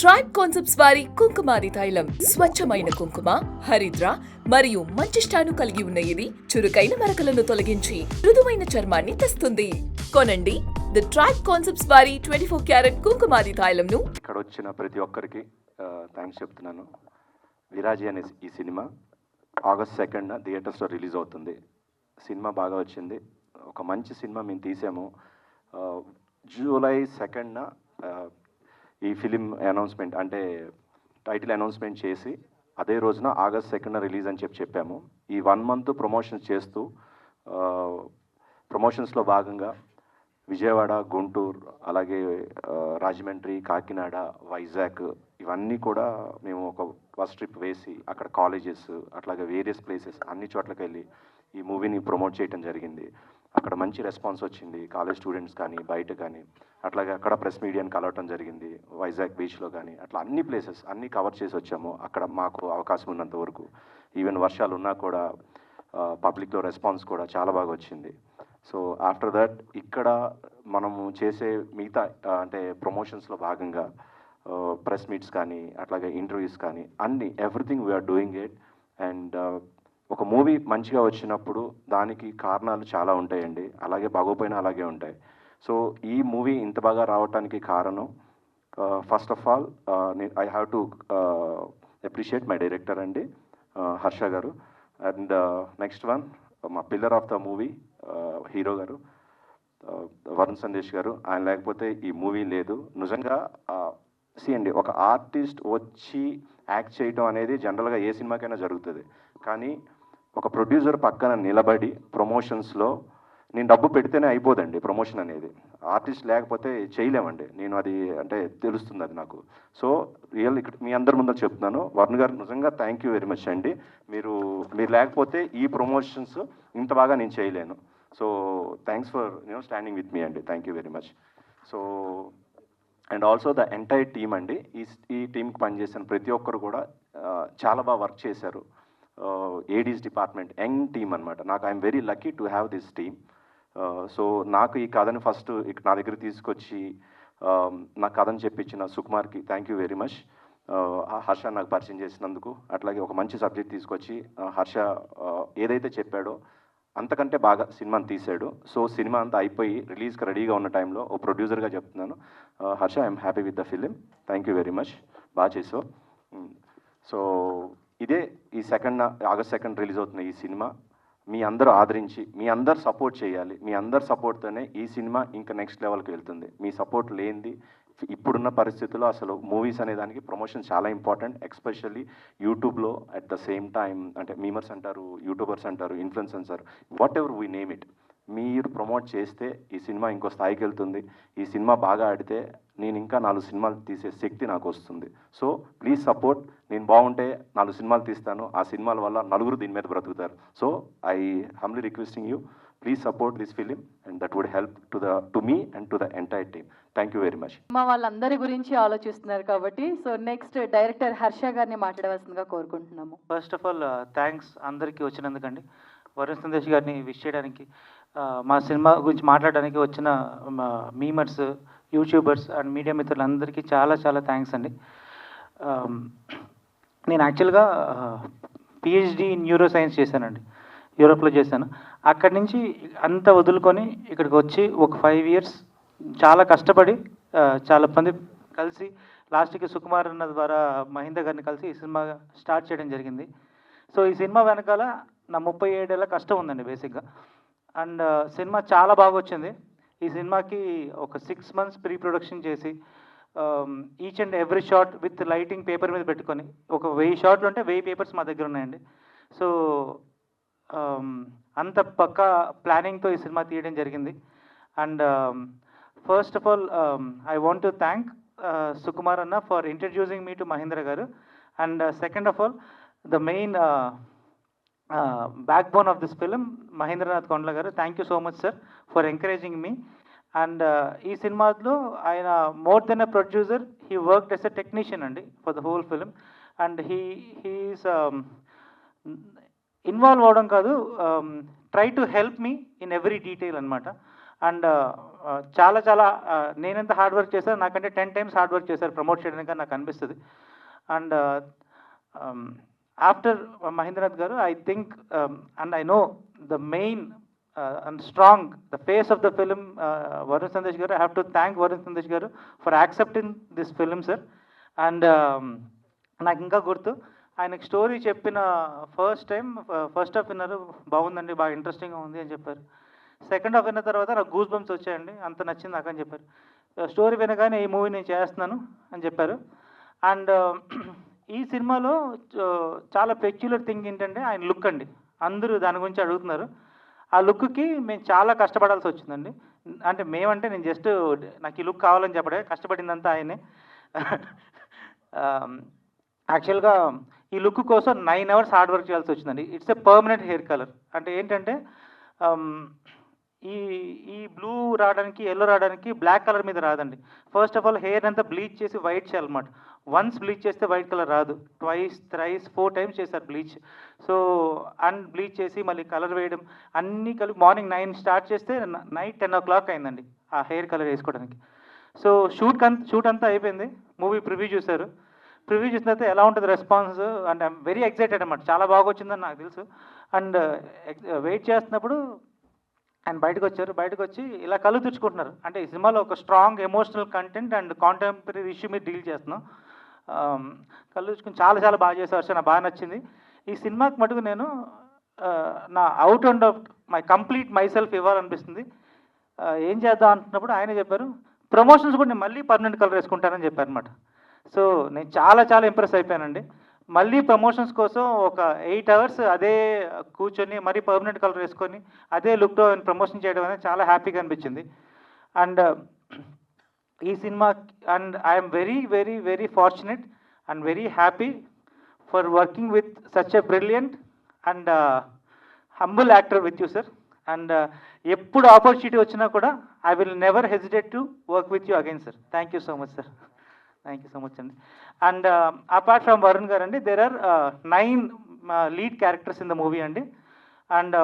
Tribe concepts వారి కుంకుమాది తైలం స్వచ్ఛమైన కుంకుమ, హరిద్ర మరియు మంచిష్టాను కలిగి ఉన్న ఇది చురుకైన మరకలను తొలగించి మృదువైన చర్మాన్ని తెస్తుంది. కొనండి ది ట్రైబ్ కాన్సెప్ట్స్ వారి 24 క్యారెట్ కుంకుమాది తైలంను. ఇక్కడ వచ్చిన ప్రతి ఒక్కరికి థ్యాంక్స్ చెప్తున్నాను. విరాజి అనే ఈ సినిమా ఆగస్ట్ 2న థియేటర్స్లో రిలీజ్ అవుతుంది. సినిమా బాగా వచ్చింది. ఒక మంచి సినిమా మేము తీసాము. జూలై 2న ఈ ఫిలిం అనౌన్స్మెంట్ అంటే టైటిల్ అనౌన్స్మెంట్ చేసి అదే రోజున ఆగస్ట్ 2న రిలీజ్ అని చెప్పాము. ఈ 1 మంత్ ప్రమోషన్స్ చేస్తూ ప్రమోషన్స్లో భాగంగా విజయవాడ, గుంటూరు, అలాగే రాజమండ్రి, కాకినాడ, వైజాగ్ ఇవన్నీ కూడా మేము ఒక బస్ ట్రిప్ వేసి అక్కడ కాలేజెస్ అట్లాగే వేరియస్ ప్లేసెస్ అన్ని చోట్లకి వెళ్ళి ఈ మూవీని ప్రమోట్ చేయడం జరిగింది. అక్కడ మంచి రెస్పాన్స్ వచ్చింది. కాలేజ్ స్టూడెంట్స్ కానీ బయట కానీ అట్లాగే అక్కడ ప్రెస్ మీడియాని కలవటం జరిగింది. వైజాగ్ బీచ్లో కానీ అట్లా అన్ని ప్లేసెస్ అన్నీ కవర్ చేసి వచ్చాము. అక్కడ మాకు అవకాశం ఉన్నంత వరకు ఈవెన్ వర్షాలు ఉన్నా కూడా పబ్లిక్లో రెస్పాన్స్ కూడా చాలా బాగా వచ్చింది. సో ఆఫ్టర్ దట్ ఇక్కడ మనము చేసే మిగతా అంటే ప్రమోషన్స్లో భాగంగా ప్రెస్ మీట్స్ కానీ అట్లాగే ఇంటర్వ్యూస్ కానీ అన్నీ everything we are doing it. And ఒక మూవీ మంచిగా వచ్చినప్పుడు దానికి కారణాలు చాలా ఉంటాయండి, అలాగే బాగోపోయినా అలాగే ఉంటాయి. సో ఈ మూవీ ఇంత బాగా రావడానికి కారణం first of all I have to appreciate my director అండి, హర్ష గారు. అండ్ నెక్స్ట్ వన్ మా pillar of the movie hero గారు వరుణ్ సందేశ్ గారు. ఆయన లేకపోతే ఈ మూవీ లేదు. నిజంగా అండి ఒక ఆర్టిస్ట్ వచ్చి యాక్ట్ చేయడం అనేది జనరల్గా ఏ సినిమాకైనా జరుగుతుంది. కానీ ఒక ప్రొడ్యూసర్ పక్కన నిలబడి ప్రమోషన్స్లో నేను డబ్బు పెడితేనే అయిపోదండి ప్రమోషన్ అనేది. ఆర్టిస్ట్ లేకపోతే చేయలేమండి. నేను అది అంటే తెలుస్తుంది అది నాకు. సో ఇక్కడ మీ అందరి ముందు చెప్తున్నాను, వరుణ్ గారు నిజంగా థ్యాంక్ యూ వెరీ మచ్ అండి. మీరు లేకపోతే ఈ ప్రమోషన్స్ ఇంత బాగా నేను చేయలేను. So thanks for standing with me అండి. Thank you very much. So and also the entire team అండి. ఈ టీంకి పనిచేసిన ప్రతి ఒక్కరు కూడా చాలా బాగా వర్క్ చేశారు. ఏడీస్ డిపార్ట్మెంట్ యంగ్ టీమ్ అనమాట. నాకు I'm very lucky to have this team. So నాకు ఈ కథని ఫస్ట్ నా దగ్గర తీసుకొచ్చి నా కథను చెప్పించిన సుకుమార్కి thank you very much. Harsha నాకు పరిచయం చేసినందుకు, అట్లాగే ఒక మంచి సబ్జెక్ట్ తీసుకొచ్చి హర్ష ఏదైతే చెప్పాడో అంతకంటే బాగా సినిమాని తీశాడు. సో సినిమా అంతా అయిపోయి రిలీజ్కి రెడీగా ఉన్న టైంలో ఓ ప్రొడ్యూసర్గా చెప్తున్నాను, Harsha I'm happy with the film, thank you very much, బాగా చేసావు. సో ఇదే ఈ ఆగస్ట్ 2 రిలీజ్ అవుతున్న ఈ సినిమా మీ అందరూ ఆదరించి మీ అందరు సపోర్ట్ చేయాలి. మీ అందరు సపోర్ట్తోనే ఈ సినిమా ఇంకా నెక్స్ట్ లెవెల్కి వెళ్తుంది. మీ సపోర్ట్ లేనిది ఇప్పుడున్న పరిస్థితుల్లో అసలు మూవీస్ అనే దానికి ప్రమోషన్ చాలా ఇంపార్టెంట్. ఎస్పెషల్లీ యూట్యూబ్లో అట్ ద సేమ్ టైం అంటే మీమర్స్ అంటారు, యూట్యూబర్స్ అంటారు, ఇన్ఫ్లుయెన్సర్స్ అంటారు, what ever we name it, మీరు ప్రమోట్ చేస్తే ఈ సినిమా ఇంకో స్థాయికి వెళ్తుంది. ఈ సినిమా బాగా ఆడితే నేను ఇంకా 4 సినిమాలు తీసే శక్తి నాకు వస్తుంది. So please support. నేను బాగుంటే 4 సినిమాలు తీస్తాను. ఆ సినిమాల వల్ల నలుగురు దీని మీద బ్రతుకుతారు. So I humbly requesting you, please support this film and that would help to me and to the entire team. Thank you very much. మా వాళ్ళందరి గురించి ఆలోచిస్తున్నారు కాబట్టి సో నెక్స్ట్ డైరెక్టర్ హర్ష గారిని మాట్లాడవలసిందిగా కోరుకుంటున్నాము. ఫస్ట్ ఆఫ్ ఆల్ థ్యాంక్స్ అందరికీ వచ్చినందుకండి. వరుణ్ సందేశ్ గారిని విష్ చేయడానికి, మా సినిమా గురించి మాట్లాడడానికి వచ్చిన మీమర్స్, యూట్యూబర్స్ అండ్ మీడియా మిత్రులందరికీ చాలా చాలా థ్యాంక్స్ అండి. నేను యాక్చువల్గా పిహెచ్డి న్యూరో సైన్స్ చేశానండి, యూరోప్లో చేశాను. అక్కడి నుంచి అంతా వదులుకొని ఇక్కడికి వచ్చి ఒక 5 years చాలా కష్టపడి చాలా మంది కలిసి లాస్ట్కి సుకుమార్ అన్న ద్వారా మహేంద్ర గారిని కలిసి ఈ సినిమా స్టార్ట్ చేయడం జరిగింది. సో ఈ సినిమా వెనకాల నా 37 ఏళ్ళ కష్టం ఉందండి బేసిక్గా. అండ్ సినిమా చాలా బాగా వచ్చింది. ఈ సినిమాకి ఒక 6 months ప్రీ ప్రొడక్షన్ చేసి each and every shot with lighting paper మీద పెట్టుకొని ఒక 1000 షాట్లు ఉంటే 1000 పేపర్స్ మా దగ్గర ఉన్నాయండి. సో అంత పక్కా ప్లానింగ్తో ఈ సినిమా తీయడం జరిగింది. And first of all I want to thank Sukumar అన్న for introducing me to Mahendra గారు. And second of all the main backbone of this film, Mahendranath Kondla garu, thank you so much sir for encouraging me. And ee సినిమాలో ఆయన more than a producer, he worked as a technician andi for the whole film. And he is involve avadam kaadu, try to help me in every detail anamata. And చాలా చాలా నేనెంత hard work చేశాను నాకంటే 10 times hard work చేశారు promote చేయడానికి నాకు అనిపిస్తుంది. And after Mahendranath గారు I think and I know the main and strong the face of the film Varun Sandesh గారు. I have to thank Varun Sandesh గారు for accepting this film sir. And నాకు ఇంకా గుర్తు ఆయనకు స్టోరీ చెప్పిన ఫస్ట్ హాఫ్ విన్నారు, బాగుందండి, బాగా ఇంట్రెస్టింగ్గా ఉంది అని చెప్పారు. సెకండ్ హాఫ్ విన్న తర్వాత నాకు గూస్ బంప్స్ వచ్చాయండి, అంత నచ్చింది నాకు అని చెప్పారు. స్టోరీ వినగానే ఈ మూవీ నేను చేస్తున్నాను అని చెప్పారు. అండ్ ఈ సినిమాలో చాలా పెక్యులర్ థింగ్ ఏంటంటే ఆయన లుక్ అండి. అందరూ దాని గురించి అడుగుతున్నారు. ఆ లుక్కి మేము చాలా కష్టపడాల్సి వచ్చిందండి. అంటే మేమంటే నేను జస్ట్ నాకు ఈ లుక్ కావాలని చెప్పడే, కష్టపడిందంతా ఆయనే. యాక్చువల్గా ఈ లుక్ కోసం 9 hours హార్డ్ వర్క్ చేయాల్సి వచ్చిందండి. It's a permanent hair colour. అంటే ఏంటంటే ఈ ఈ బ్లూ రావడానికి, ఎల్లో రావడానికి బ్లాక్ కలర్ మీద రాదండి. ఫస్ట్ ఆఫ్ ఆల్ హెయిర్ అంతా బ్లీచ్ చేసి వైట్ చేయాలన్నమాట. వన్స్ బ్లీచ్ చేస్తే వైట్ కలర్ రాదు. ట్వైస్, థ్రైస్, 4 times చేశారు బ్లీచ్. సో అండ్ బ్లీచ్ చేసి మళ్ళీ కలర్ వేయడం అన్నీ కలిపి మార్నింగ్ 9 స్టార్ట్ చేస్తే నైట్ 10 o'clock అయిందండి ఆ హెయిర్ కలర్ వేసుకోవడానికి. సో షూట్ అంతా అయిపోయింది. మూవీ ప్రివ్యూ చూశారు. ప్రివ్యూ చూసిన తర్వాత ఎలా ఉంటుంది రెస్పాన్స్ అంటే ఐఎమ్ వెరీ ఎక్సైటెడ్ అనమాట. చాలా బాగా వచ్చిందని నాకు తెలుసు. అండ్ వెయిట్ చేస్తున్నప్పుడు ఆయన బయటకు వచ్చారు. బయటకు వచ్చి ఇలా కళ్ళు తుడుచుకుంటున్నారు. అంటే ఈ సినిమాలో ఒక strong emotional content and contemporary issue మీద డీల్ చేస్తున్నాం. కళ్ళు తుడుచుకుని చాలా చాలా బాగా చేసేవారు సార్, నాకు బాగా నచ్చింది. ఈ సినిమాకి మటుకు నేను నా out and out my complete myself ఇవ్వాలనిపిస్తుంది. ఏం చేద్దాం అంటున్నప్పుడు ఆయన చెప్పారు ప్రమోషన్స్ కూడా నేను మళ్ళీ పర్మనెంట్ కలర్ వేసుకుంటానని చెప్పారు అనమాట. సో నేను చాలా చాలా ఇంప్రెస్ అయిపోయానండి. మళ్ళీ ప్రమోషన్స్ కోసం ఒక 8 hours అదే కూర్చొని మరీ పర్మనెంట్ కలర్ వేసుకొని అదే లుక్తో ప్రమోషన్ చేయడం అనేది చాలా హ్యాపీగా అనిపించింది. అండ్ ఈ సినిమా and I'm very very very fortunate and very happy for working with such a brilliant and humble actor with you sir. And ఎప్పుడు ఆపర్చునిటీ వచ్చినా కూడా I will never hesitate to work with you again sir. Thank you so much sir. Thank you so much అండి. And apart from Varun గారు అండి, there are 9 lead characters in the movie అండి. And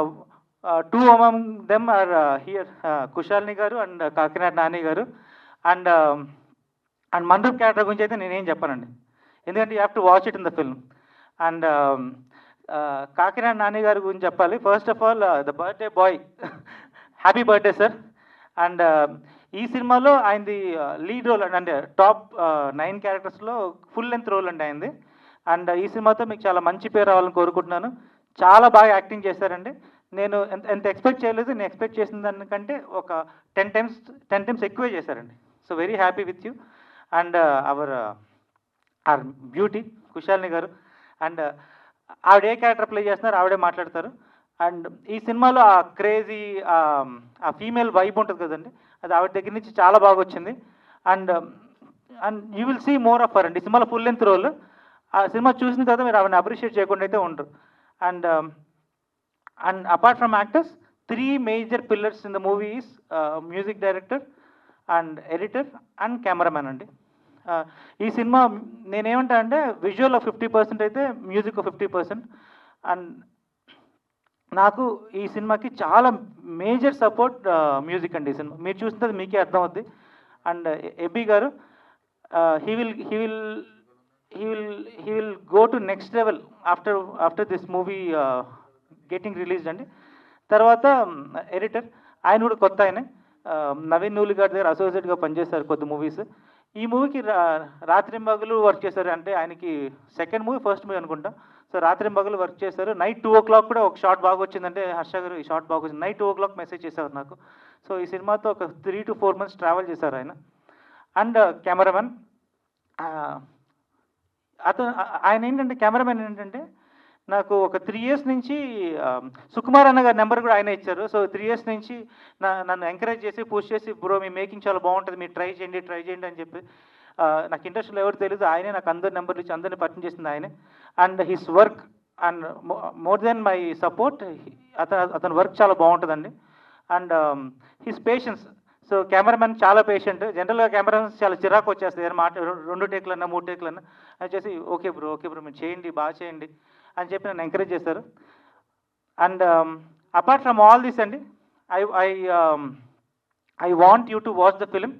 2 among them are here, Kushalini గారు and Kakinada Nani గారు. And and mandap character గురించి అయితే నేనేం చెప్పానండి, ఎందుకంటే you have to watch it in the film. And Kakinada Nani గారి గురించి చెప్పాలి. First of all the birthday boy, happy birthday sir. And ఈ సినిమాలో ఆయనది లీడ్ రోల్ అండి, అంటే టాప్ 9 క్యారెక్టర్స్లో ఫుల్ లెంత్ రోల్ అండి ఆయనది. అండ్ ఈ సినిమాతో మీకు చాలా మంచి పేరు రావాలని కోరుకుంటున్నాను. చాలా బాగా యాక్టింగ్ చేశారండి. నేను ఎంత ఎక్స్పెక్ట్ చేయలేదు, నేను ఎక్స్పెక్ట్ చేసిన దానికంటే ఒక 10 times ఎక్కువే చేశారండి. So very happy with you. And our beauty Kushalini గారు. అండ్ ఆవిడ ఏ క్యారెక్టర్ ప్లే చేస్తున్నారు ఆవిడే మాట్లాడతారు. అండ్ ఈ సినిమాలో ఆ క్రేజీ ఆ ఫీమేల్ వైబ్ ఉంటుంది కదండి, అది ఆవిడ దగ్గర నుంచి చాలా బాగా వచ్చింది. And and you will see more of her అండి. ఈ సినిమాలో ఫుల్ లెంత్ రోల్. ఆ సినిమా చూసిన తర్వాత మీరు ఆవిడని అప్రిషియేట్ చేయకుండా అయితే ఉండరు. And and apart from actors 3 major pillars in the movie is music director and editor and cameraman అండి. ఈ సినిమా నేనేమంటా అంటే విజువల్ 50% అయితే మ్యూజిక్ 50%. అండ్ నాకు ఈ సినిమాకి చాలా మేజర్ సపోర్ట్ మ్యూజిక్ అండి. ఈ సినిమా మీరు చూసినది మీకే అర్థమవుద్ది. అండ్ ఎబీ గారు he will go to next level after this movie getting released అండి. తర్వాత ఎడిటర్ ఆయన కూడా కొత్త ఆయనే, నవీన్ నూలి గారి దగ్గర అసోసియేట్గా పనిచేశారు కొద్ది మూవీస్. ఈ మూవీకి రాత్రింబగలు వర్క్ చేశారు. అంటే ఆయనకి సెకండ్ మూవీ ఫస్ట్ మూవీ అనుకుంటా. సో రాత్రింబగలు వర్క్ చేశారు. నైట్ 2 o'clock కూడా ఒక షాట్ బాగా వచ్చిందంటే హర్ష గారు ఈ షాట్ బాగా వచ్చింది, నైట్ 2 o'clock మెసేజ్ చేశారు నాకు. సో ఈ సినిమాతో ఒక 3 to 4 months ట్రావెల్ చేశారు ఆయన. అండ్ కెమెరామెన్ ఆయన ఏంటంటే కెమెరామెన్ ఏంటంటే నాకు ఒక 3 years నుంచి సుకుమార్ అన్న గారి నెంబర్ కూడా ఆయన ఇచ్చారు. సో 3 years నుంచి నన్ను ఎంకరేజ్ చేసి పుష్ చేసి బ్రో మీ మేకింగ్ చాలా బాగుంటుంది, మీరు ట్రై చేయండి అని చెప్పి నాకు ఇంట్రెస్ట్లో ఎవరు తెలియదు ఆయనే నాకు అందరి నెంబర్లు ఇచ్చి అందరిని పరిచయం చేసింది ఆయనే. And his work and more than my support అతని వర్క్ చాలా బాగుంటుందండి. And his patience. So cameraman చాలా పేషెంట్. జనరల్గా కెమెరామెన్స్ చాలా చిరాకు వచ్చేస్తుంది, ఏదైనా 2 టేకులన్నా 3 టేకులన్నా అని చేసి ఓకే బ్రో మీరు చేయండి బాగా చేయండి అని చెప్పి నన్ను ఎంకరేజ్ చేశారు. And apart from all this అండి I want you to watch the film.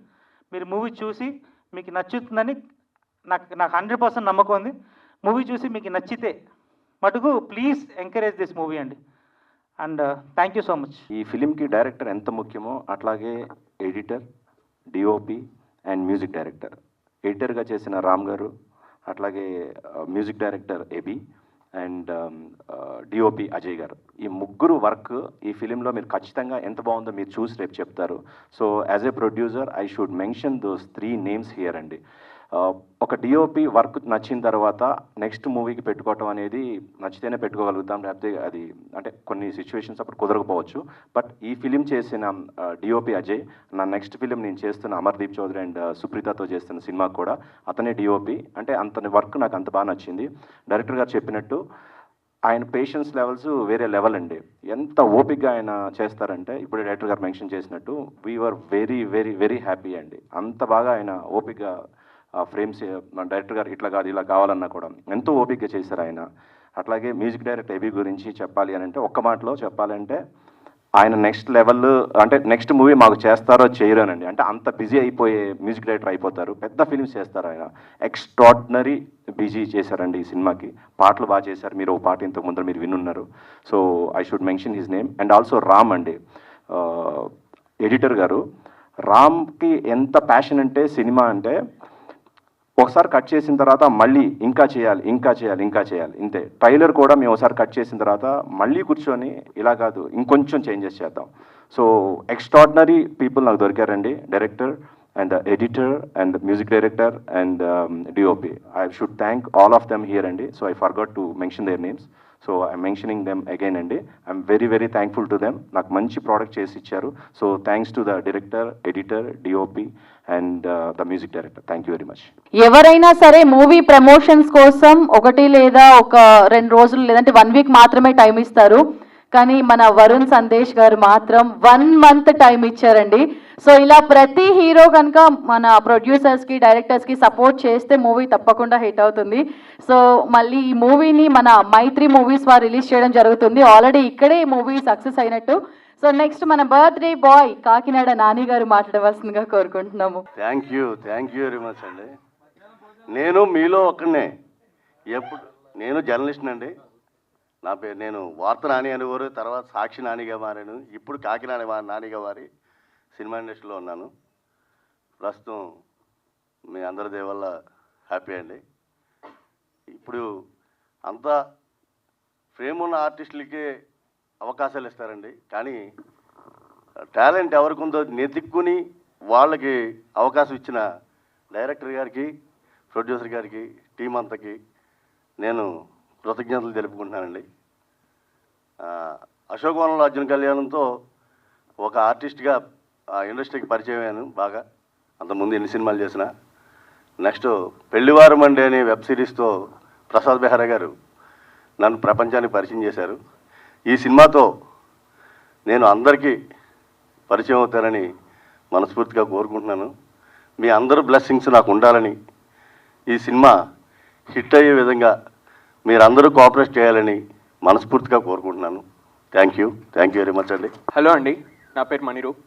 మీరు మూవీ చూసి మీకు నచ్చుతుందని నాకు 100% నమ్మకం ఉంది. మూవీ చూసి మీకు నచ్చితే మటుకు ప్లీజ్ ఎంకరేజ్ దిస్ మూవీ అండి. And thank you so much. ఈ ఫిలింకి డైరెక్టర్ ఎంత ముఖ్యమో అట్లాగే editor, DOP and music director. ఎడిటర్గా చేసిన రామ్ గారు, అట్లాగే music director AB and DOP Ajay గారు. ఈ ముగ్గురు వర్క్ ఈ ఫిలింలో మీరు ఖచ్చితంగా ఎంత బాగుందో మీరు చూసి రేపు చెప్తారు. So as a producer I should mention those 3 names here అండి. ఒక డిఓపి వర్క్ నచ్చిన తర్వాత నెక్స్ట్ మూవీకి పెట్టుకోవటం అనేది నచ్చితేనే పెట్టుకోగలుగుతాం, లేకపోతే అది అంటే కొన్ని సిచ్యువేషన్స్ అప్పుడు కుదరకపోవచ్చు. బట్ ఈ ఫిలిం చేసిన డిఓపి అజయ్, నా నెక్స్ట్ ఫిలిం నేను చేస్తున్న అమర్దీప్ చౌదరి అండ్ సుప్రీతతో చేస్తున్న సినిమా కూడా అతనే డిఓపి. అంటే అంతని వర్క్ నాకు అంత బాగా నచ్చింది. డైరెక్టర్ గారు చెప్పినట్టు ఆయన పేషెన్స్ లెవెల్స్ వేరే లెవెల్ అండి. ఎంత ఓపిక్గా ఆయన చేస్తారంటే ఇప్పుడు డైరెక్టర్ గారు మెన్షన్ చేసినట్టు we are very very very happy అండి. అంత బాగా ఆయన ఓపిక్గా ఫ్రేమ్స్ డైరెక్టర్ గారు ఇట్లా కాదు ఇలా కావాలన్నా కూడా ఎంతో ఓపికగా చేశారు ఆయన. అట్లాగే మ్యూజిక్ డైరెక్టర్ ఎబి గురించి చెప్పాలి అని అంటే ఒక్క మాటలో చెప్పాలంటే ఆయన నెక్స్ట్ లెవెల్, అంటే నెక్స్ట్ మూవీ మాకు చేస్తారో చేయరోనండి. అంటే అంత బిజీ అయిపోయే మ్యూజిక్ డైరెక్టర్ అయిపోతారు. పెద్ద ఫిల్మ్స్ చేస్తారు ఆయన. ఎక్స్ట్రాడినరీ బిజీ చేశారండి ఈ సినిమాకి. పాటలు బాగా చేశారు. మీరు ఒక పాట ఇంతకు ముందర మీరు వినున్నారు. So I should mention his name. And also Ram అండి, ఎడిటర్ గారు. రామ్కి ఎంత ప్యాషన్ అంటే సినిమా అంటే ఒకసారి కట్ చేసిన తర్వాత మళ్ళీ ఇంకా చేయాలి ఇంకా చేయాలి ఇంకా చేయాలి ఇంతే. ట్రైలర్ కూడా మేము ఒకసారి కట్ చేసిన తర్వాత మళ్ళీ కూర్చొని ఇలా కాదు ఇంకొంచెం చేంజెస్ చేద్దాం. సో ఎక్స్ట్రాడినరీ పీపుల్ నాకు దొరికారండి. Director and editor and music director and DOP. I should thank all of them here అండి. So I forgot to mention their names. So I'm mentioning them again అండి. I'm very very thankful to them. నాకు మంచి product చేసి ఇచ్చారు. So thanks to the director, editor, DOP and the music director. Thank you very much. ఎవరైనా సరే movie promotions కోసం 1 లేదా 2 రోజులు లేదంటే 1 వీక్ మాత్రమే టైం ఇస్తారు. కానీ మన వరుణ్ సందేశ్ గారు మాత్రం 1 మంత్ టైం ఇచ్చారండి. సో ఇలా ప్రతి హీరో కనుక మన ప్రొడ్యూసర్స్కి, డైరెక్టర్స్కి సపోర్ట్ చేస్తే మూవీ తప్పకుండా హిట్ అవుతుంది. సో మళ్ళీ ఈ మూవీని మన మైత్రి మూవీస్ వారు రిలీజ్ చేయడం జరుగుతుంది. ఆల్రెడీ ఇక్కడే ఈ మూవీ సక్సెస్ అయినట్టు. సో నెక్స్ట్ మన బర్త్డే బాయ్ కాకినాడ నాని గారు మాట్లాడవలసిందిగా కోరుకుంటున్నాము. థ్యాంక్ యూ వెరీ మచ్ అండి. నేను మీలో ఒక్కనే. నేను జర్నలిస్ట్ అండి. నా పేరు నేను వార్త నాని అనేవారు, తర్వాత సాక్షి నానిగా మారాను. ఇప్పుడు కాకినాడ నానిగా మారి సినిమా ఇండస్ట్రీలో ఉన్నాను. ప్రస్తుతం మీ అందరి దయ వల్ల హ్యాపీ అండి. ఇప్పుడు అంతా ఫ్రేమ్ ఉన్న ఆర్టిస్టులకే అవకాశాలు ఇస్తారండి, కానీ టాలెంట్ ఎవరికి ఉందో నెతిక్కుని వాళ్ళకి అవకాశం ఇచ్చిన డైరెక్టర్ గారికి, ప్రొడ్యూసర్ గారికి, టీం అంతకి నేను కృతజ్ఞతలు తెలుపుకుంటున్నానండి. అశోకవనంలో అర్జున్ కళ్యాణంతో ఒక ఆర్టిస్ట్గా ఇండస్ట్రీకి పరిచయం అయ్యాను బాగా. అంతకుముందు ఎన్ని సినిమాలు చేసిన. నెక్స్ట్ పెళ్లివారం అండి అనే వెబ్ సిరీస్తో ప్రసాద్ బెహ్రా గారు నన్ను ప్రపంచానికి పరిచయం చేశారు. ఈ సినిమాతో నేను అందరికీ పరిచయం అవుతారని మనస్ఫూర్తిగా కోరుకుంటున్నాను. మీ అందరూ బ్లెస్సింగ్స్ నాకు ఉండాలని, ఈ సినిమా హిట్ అయ్యే విధంగా మీరందరూ కోఆపరేట్ చేయాలని మనస్ఫూర్తిగా కోరుకుంటున్నాను. థ్యాంక్ యూ వెరీ మచ్ అండి. హలో అండి, నా పేరు Maniroop.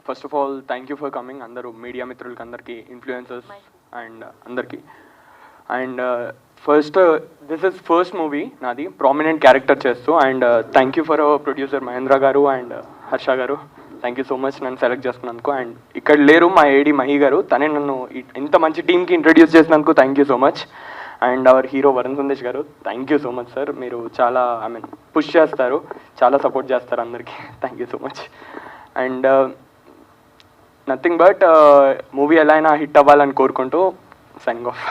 First of all thank you for coming. అందరూ మీడియా మిత్రులకి, అందరికీ, ఇన్ఫ్లుయెన్సర్స్ అండ్ అందరికీ. And first this is first movie నాది ప్రామినెంట్ క్యారెక్టర్ చేస్తూ. And thank you for our producer Mahendra గారు అండ్ హర్ష గారు. థ్యాంక్ యూ సో మచ్ నన్ను సెలెక్ట్ చేసుకున్నందుకు. అండ్ ఇక్కడ లేరు మా ఏడి మహి గారు, తనే నన్ను ఇంత మంచి టీంకి ఇంట్రడ్యూస్ చేసినందుకు thank you so much. And our hero Varun Sandesh గారు, thank you so much sir. మీరు చాలా పుష్ చేస్తారు, చాలా సపోర్ట్ చేస్తారు అందరికీ. Thank you so much. And nothing but movie ఎలా అయినా హిట్ అవ్వాలని కోరుకుంటూ సైనింగ్ ఆఫ్.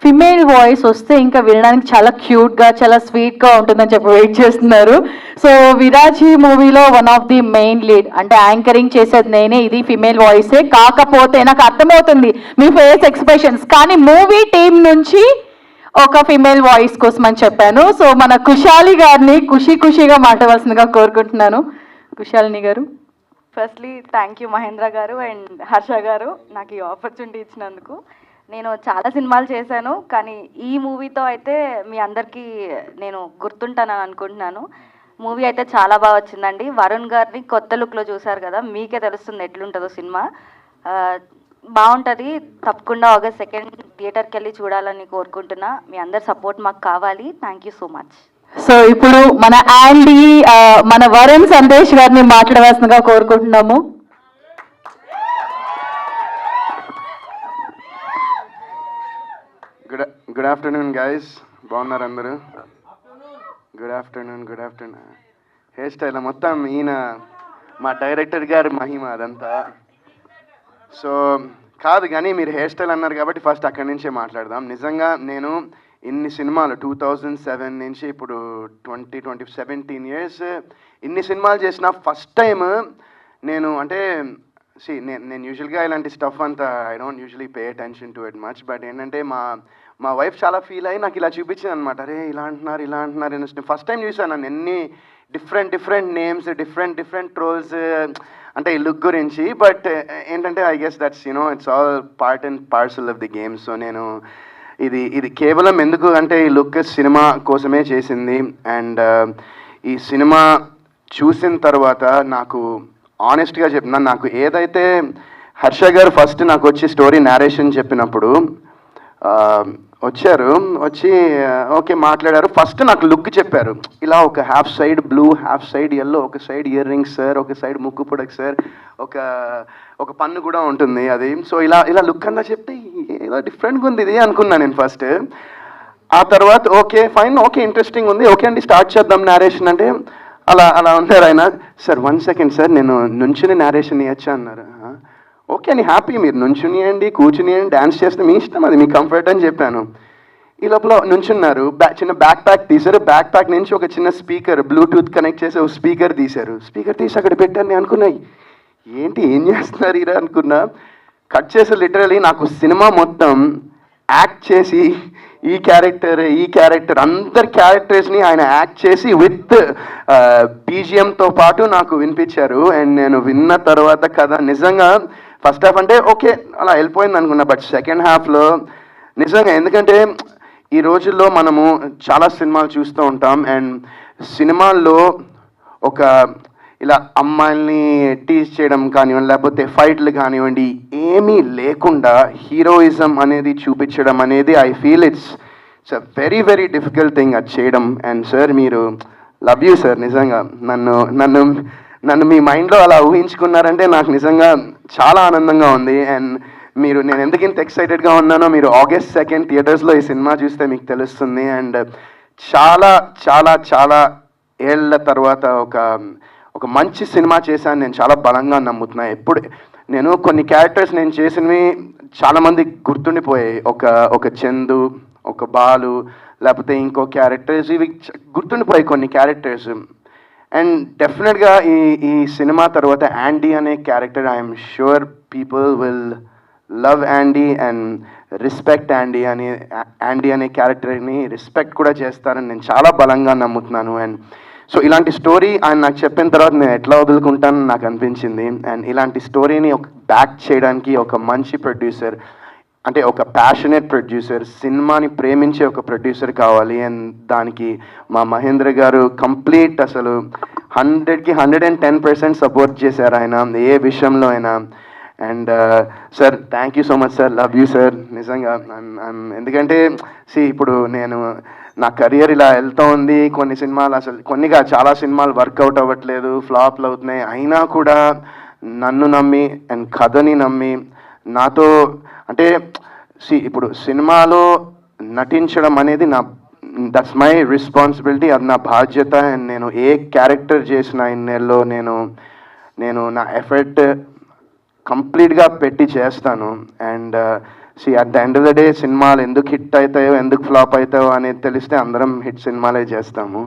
ఫిమేల్ వాయిస్ వస్తే ఇంకా వినడానికి చాలా క్యూట్గా, చాలా స్వీట్గా ఉంటుందని చెప్పి వెయిట్ చేస్తున్నారు. సో విరాజీ మూవీలో one of the main lead, అంటే యాంకరింగ్ చేసేది నేనే. ఇది ఫిమేల్ వాయిసే, కాకపోతే నాకు అర్థమవుతుంది మీ ఫేస్ ఎక్స్ప్రెషన్స్, కానీ మూవీ టీం నుంచి ఒక ఫిమేల్ వాయిస్ కోసం అని చెప్పాను. సో మన కుశాలి గారిని ఖుషీగా మాట్లాడవలసిందిగా కోరుకుంటున్నాను. కుశాలిని గారు. ఫస్ట్లీ థ్యాంక్ యూ మహేంద్ర గారు అండ్ హర్ష గారు నాకు ఈ ఆపర్చునిటీ ఇచ్చినందుకు. నేను చాలా సినిమాలు చేశాను, కానీ ఈ మూవీతో అయితే మీ అందరికీ నేను గుర్తుంటానని అనుకుంటున్నాను. మూవీ అయితే చాలా బాగా వచ్చిందండి. వరుణ్ గారిని కొత్త లుక్లో చూశారు కదా, మీకే తెలుస్తుంది ఎట్లుంటుందో సినిమా. బాగుంటుంది. తప్పకుండా August 2 థియేటర్కి వెళ్ళి చూడాలని కోరుకుంటున్నా. మీ అందరి సపోర్ట్ మాకు కావాలి. Thank you so much. So ఇప్పుడు మన యాండీ మన వరుణ్ సందేశ్ గారిని మాట్లాడవలసిందిగా కోరుకుంటున్నాము. గుడ్ ఆఫ్టర్నూన్ గైస్, బాగున్నారు అందరూ? Good afternoon. హెయిర్ స్టైల్ మొత్తం ఈయన మా డైరెక్టర్ గారి మహిమ అదంతా. సో కాదు కానీ మీరు హెయిర్ స్టైల్ అన్నారు కాబట్టి ఫస్ట్ అక్కడి నుంచే మాట్లాడదాం. నిజంగా నేను ఇన్ని సినిమాలు 2007 నుంచి ఇప్పుడు 17 years ఇన్ని సినిమాలు చేసిన ఫస్ట్ టైం నేను అంటే నేను యూజువల్గా ఇలాంటి స్టఫ్ అంతా I don't usually pay attention to it much. But ఏంటంటే మా వైఫ్ చాలా ఫీల్ అయ్యి నాకు ఇలా చూపించింది అనమాట. అరే ఇలా అంటున్నారు ఫస్ట్ టైం చూసాను నన్ను ఎన్ని డిఫరెంట్ నేమ్స్, డిఫరెంట్ ట్రోల్స్ అంటే ఈ లుక్ గురించి. బట్ ఏంటంటే I guess that's it's all part and parcel of the game. So నేను ఇది కేవలం ఎందుకు అంటే ఈ లుక్ సినిమా కోసమే చేసింది. అండ్ ఈ సినిమా చూసిన తర్వాత నాకు ఆనెస్ట్గా చెప్తున్నాను, నాకు ఏదైతే హర్ష గారు ఫస్ట్ నాకు వచ్చి స్టోరీ నేరేషన్ చెప్పినప్పుడు వచ్చి ఓకే మాట్లాడారు. ఫస్ట్ నాకు లుక్ చెప్పారు, ఇలా ఒక half side blue, half side yellow, ఒక సైడ్ ఇయర్ రింగ్స్ సార్, ఒక సైడ్ ముక్కు పొడకు సార్, ఒక పన్ను కూడా ఉంటుంది అది. సో ఇలా లుక్ అంతా చెప్తే ఏదో డిఫరెంట్గా ఉంది ఇది అనుకున్నాను నేను ఫస్ట్. ఆ తర్వాత ఓకే ఫైన్, ఓకే ఇంట్రెస్టింగ్ ఉంది, ఓకే అండి స్టార్ట్ చేద్దాం నేరేషన్ అంటే అలా ఉన్నారు ఆయన. సార్ 1 second సార్, నేను నుంచుని నేరేషన్ ఇవ్వచ్చా అన్నారు. ఓకే అని హ్యాపీ, మీరు నుంచునియండి, కూర్చునియండి, డ్యాన్స్ చేస్తే మీ ఇష్టం, అది మీ కంఫర్ట్ అని చెప్పాను. ఈ లోపల నుంచున్నారు, చిన్న బ్యాక్ ప్యాక్ తీశారు. బ్యాక్ ప్యాక్ నుంచి ఒక చిన్న స్పీకర్ బ్లూటూత్ కనెక్ట్ చేసి ఒక స్పీకర్ తీశారు. స్పీకర్ తీసి అక్కడ పెట్టాను. నేను అనుకున్నాయి ఏంటి ఏం చేస్తున్నారు ఇలా అనుకున్నా. కట్ చేసి లిటరలీ నాకు సినిమా మొత్తం యాక్ట్ చేసి ఈ క్యారెక్టర్ అందరి క్యారెక్టర్స్ని ఆయన యాక్ట్ చేసి విత్ బీజిఎంతో పాటు నాకు వినిపించారు. అండ్ నేను విన్న తర్వాత కదా నిజంగా ఫస్ట్ హాఫ్ అంటే ఓకే అలా వెళ్ళిపోయింది అనుకున్నా. బట్ సెకండ్ హాఫ్లో నిజంగా, ఎందుకంటే ఈ రోజుల్లో మనము చాలా సినిమాలు చూస్తూ ఉంటాం. అండ్ సినిమాల్లో ఒక ఇలా అమ్మాయిల్ని టీజ్ చేయడం కానివ్వండి, లేకపోతే ఫైట్లు కానివ్వండి, ఏమీ లేకుండా హీరోయిజం అనేది చూపించడం అనేది I feel it's a very difficult thing అది చేయడం. అండ్ సార్ మీరు లవ్ యూ సార్, నిజంగా నన్ను మీ మైండ్లో అలా ఊహించుకున్నారంటే నాకు నిజంగా చాలా ఆనందంగా ఉంది. అండ్ నేను ఎందుకు ఇంత ఎక్సైటెడ్గా ఉన్నానో మీరు August 2 థియేటర్స్లో ఈ సినిమా చూస్తే మీకు తెలుస్తుంది. అండ్ చాలా చాలా చాలా ఏళ్ళ తర్వాత ఒక మంచి సినిమా చేశాను నేను చాలా బలంగా నమ్ముతున్నా. ఎప్పుడు నేను కొన్ని క్యారెక్టర్స్ నేను చేసినవి చాలామంది గుర్తుండిపోయాయి. ఒక చందు, ఒక బాలు, లేకపోతే ఇంకో క్యారెక్టర్స్, ఇవి గుర్తుండిపోయాయి కొన్ని క్యారెక్టర్స్. అండ్ డెఫినెట్గా ఈ సినిమా తర్వాత యాండీ అనే character I'm sure people will love యాండీ and respect యాండీ అనే క్యారెక్టర్ని రెస్పెక్ట్ కూడా చేస్తారని నేను చాలా బలంగా నమ్ముతున్నాను. అండ్ సో ఇలాంటి స్టోరీ ఆయన నాకు చెప్పిన తర్వాత నేను ఎట్లా వదులుకుంటానని నాకు అనిపించింది. అండ్ ఇలాంటి స్టోరీని బ్యాక్ చేయడానికి ఒక మంచి ప్రొడ్యూసర్, అంటే ఒక ప్యాషనేట్ ప్రొడ్యూసర్, సినిమాని ప్రేమించే ఒక ప్రొడ్యూసర్ కావాలి. అండ్ దానికి మా మహేంద్ర గారు కంప్లీట్ అసలు 100కి 110% సపోర్ట్ చేశారు ఆయన ఏ విషయంలో అయినా. And sir thank you so much sir, love you sir నిజంగా. ఎందుకంటే ఇప్పుడు నా కెరియర్ ఇలా వెళ్తూ ఉంది, కొన్ని సినిమాలు అసలు చాలా సినిమాలు వర్కౌట్ అవ్వట్లేదు, ఫ్లాప్లు అవుతున్నాయి. అయినా కూడా నన్ను నమ్మి అండ్ కథని నమ్మి నాతో అంటే ఇప్పుడు సినిమాలో నటించడం అనేది దట్స్ మై రెస్పాన్సిబిలిటీ, అది నా బాధ్యత. అండ్ నేను ఏ క్యారెక్టర్ చేసిన ఇన్నేళ్ళలో నేను నా ఎఫర్ట్ కంప్లీట్గా పెట్టి చేస్తాను. And at the end of the day సినిమాలు ఎందుకు హిట్ అవుతాయో ఎందుకు ఫ్లాప్ అవుతాయో అనేది తెలిస్తే అందరం హిట్ సినిమాలే చేస్తాము.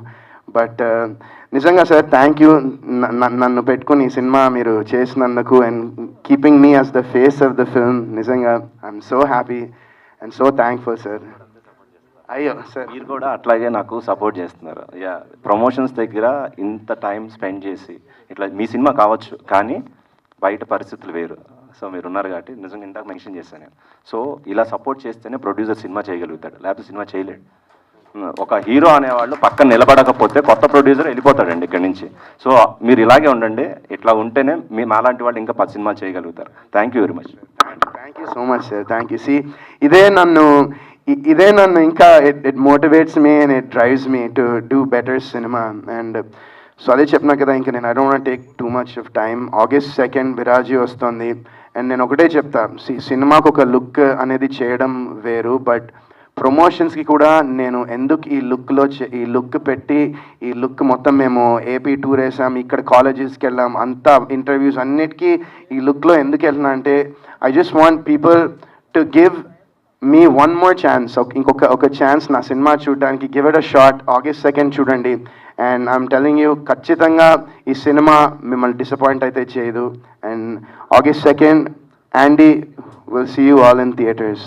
బట్ నిజంగా సార్ థ్యాంక్ యూ, నన్ను పెట్టుకుని ఈ సినిమా మీరు చేసినందుకు and keeping me as the face of the film. నిజంగా I'm so happy and so thankful sir. అయ్యో సార్ మీరు కూడా అట్లాగే నాకు సపోర్ట్ చేస్తున్నారు. ప్రమోషన్స్ దగ్గర ఇంత టైం స్పెండ్ చేసి ఇట్లా మీ సినిమా కావచ్చు కానీ బయట పరిస్థితులు వేరు. సో మీరు ఉన్నారు కాబట్టి నిజంగా ఇందాక మెన్షన్ చేశాను నేను. సో ఇలా సపోర్ట్ చేస్తేనే ప్రొడ్యూసర్ సినిమా చేయగలుగుతాడు, లేకపోతే సినిమా చేయలేడు. ఒక హీరో అనేవాళ్ళు పక్కన నిలబడకపోతే కొత్త ప్రొడ్యూసర్ వెళ్ళిపోతాడండి ఇక్కడి నుంచి. సో మీరు ఇలాగే ఉండండి, ఇట్లా ఉంటేనే మీ మాలాంటి వాళ్ళు ఇంకా 10 సినిమాలు చేయగలుగుతారు. Thank you very much. Thank you so much sir, thank you. ఇదే నన్ను ఇంకా it motivates me and it drives me to do better cinema. And so అదే చెప్పినా కదా, ఇంకా నేను I don't take too much of time. August 2 విరాజీ వస్తుంది. And నేను ఒకటే చెప్తా, సినిమాకు ఒక లుక్ అనేది చేయడం వేరు, బట్ ప్రమోషన్స్కి కూడా నేను ఎందుకు ఈ లుక్ పెట్టి ఈ లుక్ మొత్తం మేము ఏపీ టూర్ వేసాం, ఇక్కడ కాలేజెస్కి వెళ్ళాం, అంతా ఇంటర్వ్యూస్ అన్నిటికీ ఈ లుక్లో ఎందుకు వెళ్తున్నా అంటే I just want people to give me one more chance, ఇంకొక ఛాన్స్ నా సినిమా చూడడానికి. Give it a shot. August 2 చూడండి. అండ్ ఐఎమ్ టెలింగ్ యూ, ఖచ్చితంగా ఈ సినిమా మిమ్మల్ని డిసప్పాయింట్ అయితే చేయదు. And August 2 Andy will see you all in theaters.